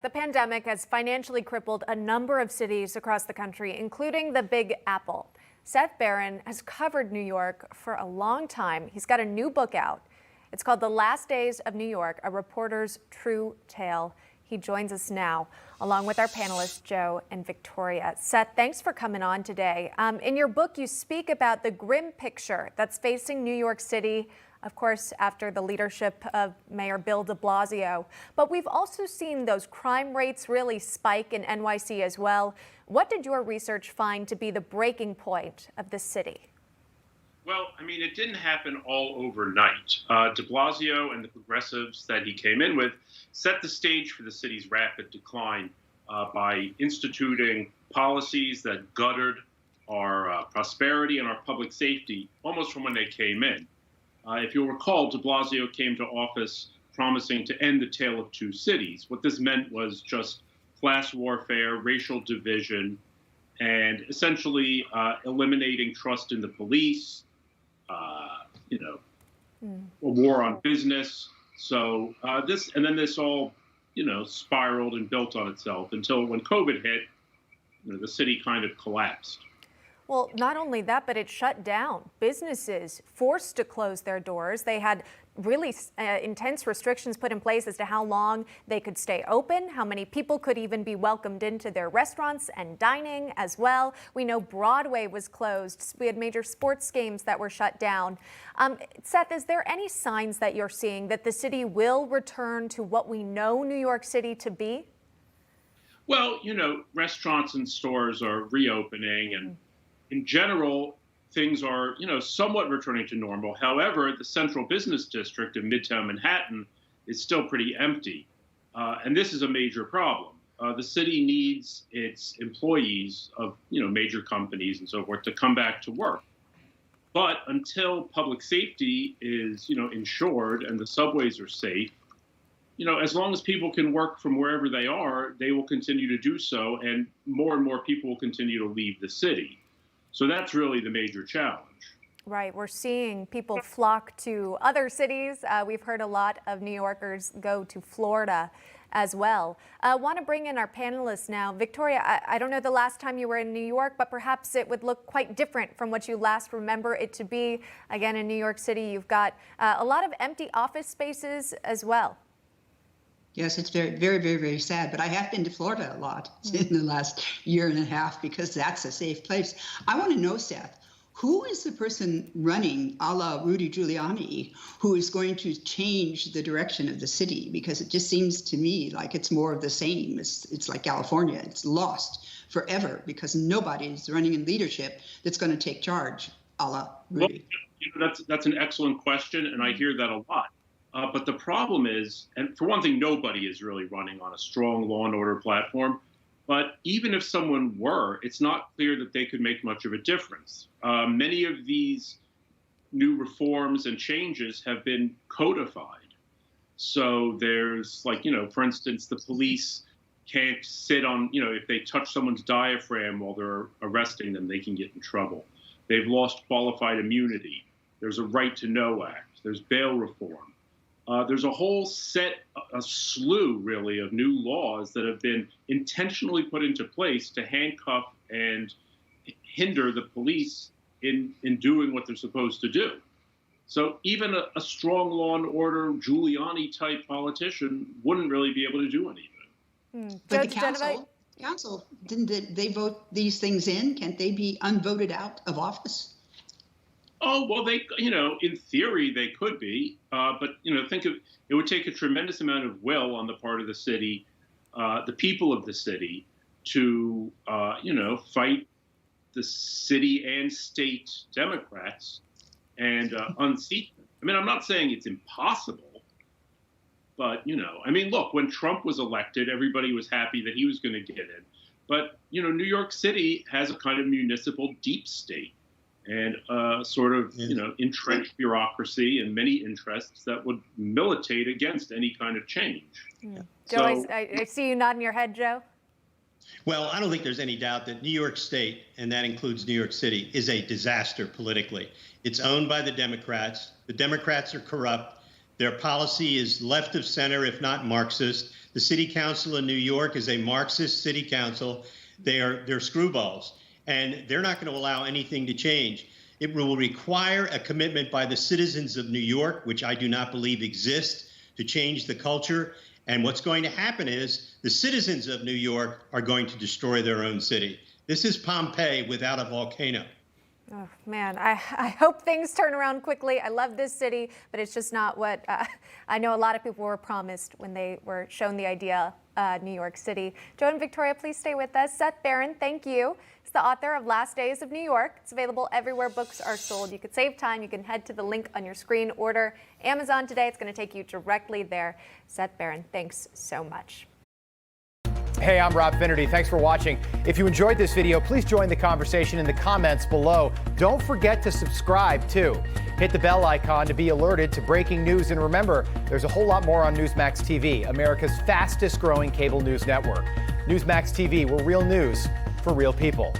The pandemic has financially crippled a number of cities across the country, including the Big Apple. Seth Barron has covered New York for a long time. He's got a new book out. It's called The Last Days of New York, a reporter's true tale. He joins us now, along with our panelists, Joe and Victoria. Seth, thanks for coming on today. In your book, you speak about the grim picture that's facing New York City, of course, after the leadership of Mayor Bill de Blasio. But we've also seen those crime rates really spike in NYC as well. What did your research find to be the breaking point of the city? Well, I mean, it didn't happen all overnight. De Blasio and the progressives that he came in with set the stage for the city's rapid decline by instituting policies that guttered our prosperity and our public safety almost from when they came in. If you'll recall, de Blasio came to office promising to end the tale of two cities. What this meant was just class warfare, racial division, and essentially eliminating trust in the police, a war on business. So this all, spiraled and built on itself until when COVID hit, the city kind of collapsed. Well, not only that, but it shut down. Businesses forced to close their doors. They had really intense restrictions put in place as to how long they could stay open, how many people could even be welcomed into their restaurants and dining as well. We know Broadway was closed. We had major sports games that were shut down. Seth, is there any signs that you're seeing that the city will return to what we know New York City to be? Well, restaurants and stores are reopening, and in general, things are, somewhat returning to normal. However, the central business district of Midtown Manhattan is still pretty empty. And this is a major problem. The city needs its employees of, major companies and so forth to come back to work. But until public safety is, ensured and the subways are safe, as long as people can work from wherever they are, they will continue to do so. And more people will continue to leave the city. So that's really the major challenge. Right. We're seeing people flock to other cities. We've heard a lot of New Yorkers go to Florida as well. I want to bring in our panelists now. Victoria, I don't know the last time you were in New York, but perhaps it would look quite different from what you last remember it to be. Again, in New York City, you've got a lot of empty office spaces as well. Yes, it's very, very, very, very sad. But I have been to Florida a lot in the last year and a half because that's a safe place. I want to know, Seth, who is the person running a la Rudy Giuliani who is going to change the direction of the city? Because it just seems to me like it's more of the same. It's like California. It's lost forever because nobody is running in leadership that's going to take charge a la Rudy. Well, that's an excellent question, and I hear that a lot. But the problem is, and for one thing, nobody is really running on a strong law and order platform. But even if someone were, it's not clear that they could make much of a difference. Many of these new reforms and changes have been codified. So there's for instance, the police can't sit on, if they touch someone's diaphragm while they're arresting them, they can get in trouble. They've lost qualified immunity. There's a right to know act. There's bail reform. There's a whole a slew, really, of new laws that have been intentionally put into place to handcuff and hinder the police in doing what they're supposed to do. So even a strong law and order Giuliani-type politician wouldn't really be able to do anything. But the council, didn't they vote these things in? Can't they be unvoted out of office? Oh, well, they, in theory, they could be. But, think of it would take a tremendous amount of will on the part of the city, the people of the city, to, fight the city and state Democrats and unseat them. I mean, I'm not saying it's impossible, but, look, when Trump was elected, everybody was happy that he was going to get in. But, New York City has a kind of municipal deep state. And entrenched bureaucracy and many interests that would militate against any kind of change. Yeah. Joe, I see you nodding your head, Joe. Well, I don't think there's any doubt that New York State, and that includes New York City, is a disaster politically. It's owned by the Democrats. The Democrats are corrupt. Their policy is left of center, if not Marxist. The city council in New York is a Marxist city council. They're screwballs, and they're not going to allow anything to change. It will require a commitment by the citizens of New York, which I do not believe exists, to change the culture. And what's going to happen is the citizens of New York are going to destroy their own city. This is Pompeii without a volcano. Oh, man, I hope things turn around quickly. I love this city, but it's just not what I know a lot of people were promised when they were shown the idea, New York City. Joe and Victoria, please stay with us. Seth Barron, thank you. He's the author of Last Days of New York. It's available everywhere books are sold. You could save time. You can head to the link on your screen, order Amazon today. It's going to take you directly there. Seth Barron, thanks so much. Hey, I'm Rob Finnerty. Thanks for watching. If you enjoyed this video, please join the conversation in the comments below. Don't forget to subscribe, too. Hit the bell icon to be alerted to breaking news. And remember, there's a whole lot more on Newsmax TV, America's fastest growing cable news network. Newsmax TV, we're real news for real people.